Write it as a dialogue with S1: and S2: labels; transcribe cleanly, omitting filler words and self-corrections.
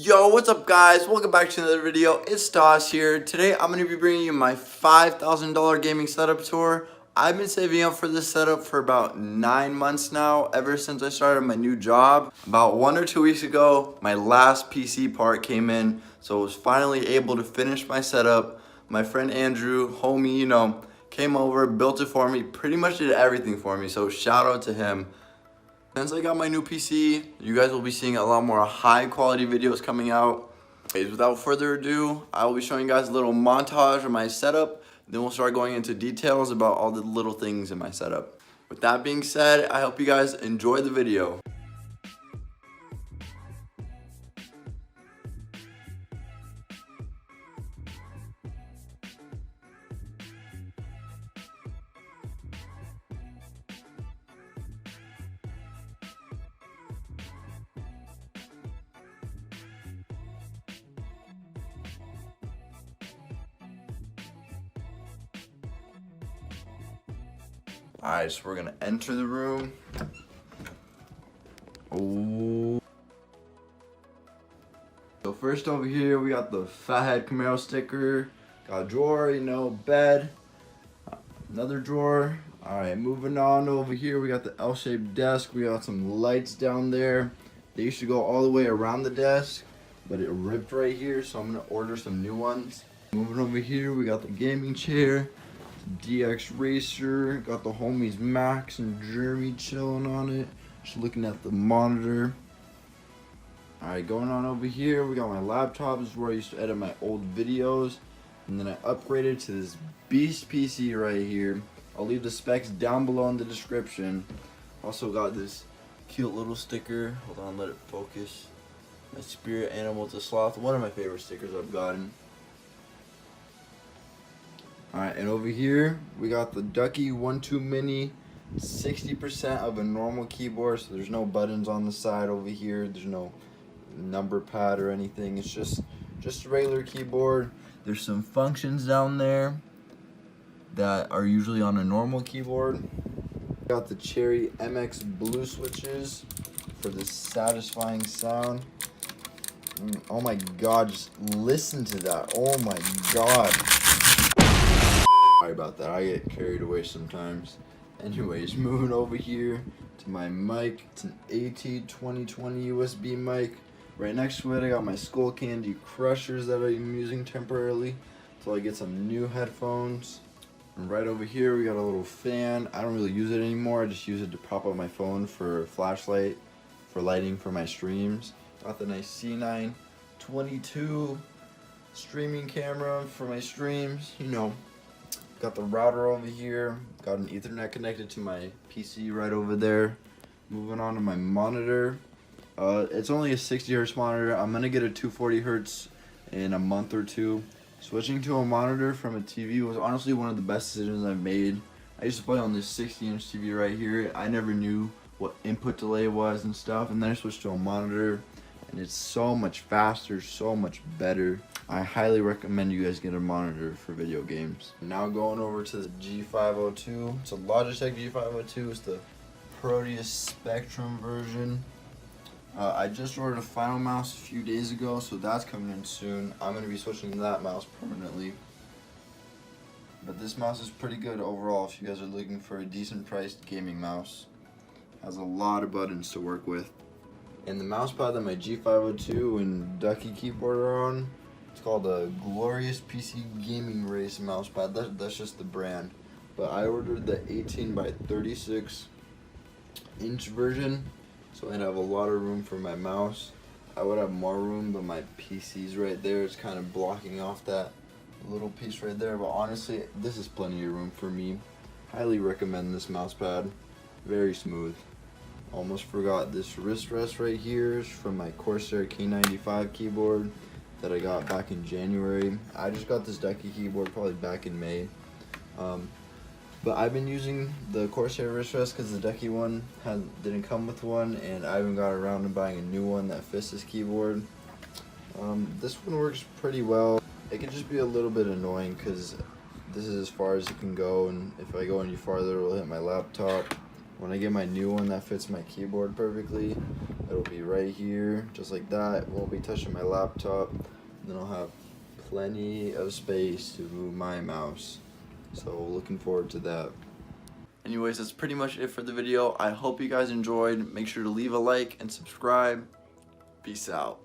S1: Yo, what's up guys? Welcome back to another video. It's Toss here. Today I'm going to be bringing you my $5,000 gaming setup tour. I've been saving up for this setup for about 9 months now, ever since I started my new job. About 1 or 2 weeks ago, my last PC part came in, so I was finally able to finish my setup. My friend Andrew, homie, came over, built it for me, pretty much did everything for me, so shout out to him. Since I got my new PC, you guys will be seeing a lot more high quality videos coming out. Without further ado, I will be showing you guys a little montage of my setup. Then we'll start going into details about all the little things in my setup. With that being said, I hope you guys enjoy the video. Alright, so we're gonna enter the room. Oh. So first over here, we got the Fathead Camaro sticker. Got a drawer, bed. Another drawer. Alright, moving on over here, we got the L-shaped desk. We got some lights down there. They used to go all the way around the desk, but it ripped right here, so I'm gonna order some new ones. Moving over here, we got the gaming chair. DX Racer, got the homies Max and Jeremy chilling on it, just looking at the monitor. Alright, going on over here, we got my laptop. This is where I used to edit my old videos, and then I upgraded to this beast PC right here. I'll leave the specs down below in the description. Also got this cute little sticker. Hold on, let it focus. My spirit animal, it's a sloth, one of my favorite stickers I've gotten. Alright, and over here we got the Ducky 1-2 Mini, 60% of a normal keyboard, so there's no buttons on the side over here, there's no number pad or anything, it's just a regular keyboard. There's some functions down there that are usually on a normal keyboard. Got the Cherry MX Blue switches for this satisfying sound. Oh my god, just listen to that, oh my god. Sorry about that, I get carried away sometimes. Anyways, moving over here to my mic. It's an AT2020 USB mic. Right next to it, I got my Skull Candy Crushers that I'm using temporarily until I get some new headphones. And right over here, we got a little fan. I don't really use it anymore. I just use it to prop up my phone for a flashlight, for lighting for my streams. Got the nice C9 22 streaming camera for my streams, Got the router over here, got an Ethernet connected to my PC right over there. Moving on to my monitor. It's only a 60 Hz monitor. I'm gonna get a 240 Hz in a month or two. Switching to a monitor from a TV was honestly one of the best decisions I've made. I used to play on this 60-inch TV right here. I never knew what input delay was and stuff, and then I switched to a monitor, and it's so much faster, so much better. I highly recommend you guys get a monitor for video games. Now going over to the G502. It's a Logitech G502. It's the Proteus Spectrum version. I just ordered a final mouse a few days ago, so that's coming in soon. I'm going to be switching to that mouse permanently. But this mouse is pretty good overall if you guys are looking for a decent priced gaming mouse. Has a lot of buttons to work with. And the mouse pad that my G502 and Ducky keyboard are on, it's called a Glorious PC Gaming Race mousepad. That's just the brand. But I ordered the 18 by 36 inch version, so I'd have a lot of room for my mouse. I would have more room, but my PC's right there. It's kind of blocking off that little piece right there. But honestly, this is plenty of room for me. Highly recommend this mousepad. Very smooth. Almost forgot this wrist rest right here is from my Corsair K95 keyboard that I got back in January. I just got this Ducky keyboard probably back in May. But I've been using the Corsair wrist rest because the Ducky one didn't come with one, and I haven't got around to buying a new one that fits this keyboard. This one works pretty well. It can just be a little bit annoying because this is as far as it can go, and if I go any farther, it will hit my laptop. When I get my new one that fits my keyboard perfectly, it'll be right here, just like that. Won't be touching my laptop. And then I'll have plenty of space to move my mouse. So looking forward to that. Anyways, that's pretty much it for the video. I hope you guys enjoyed. Make sure to leave a like and subscribe. Peace out.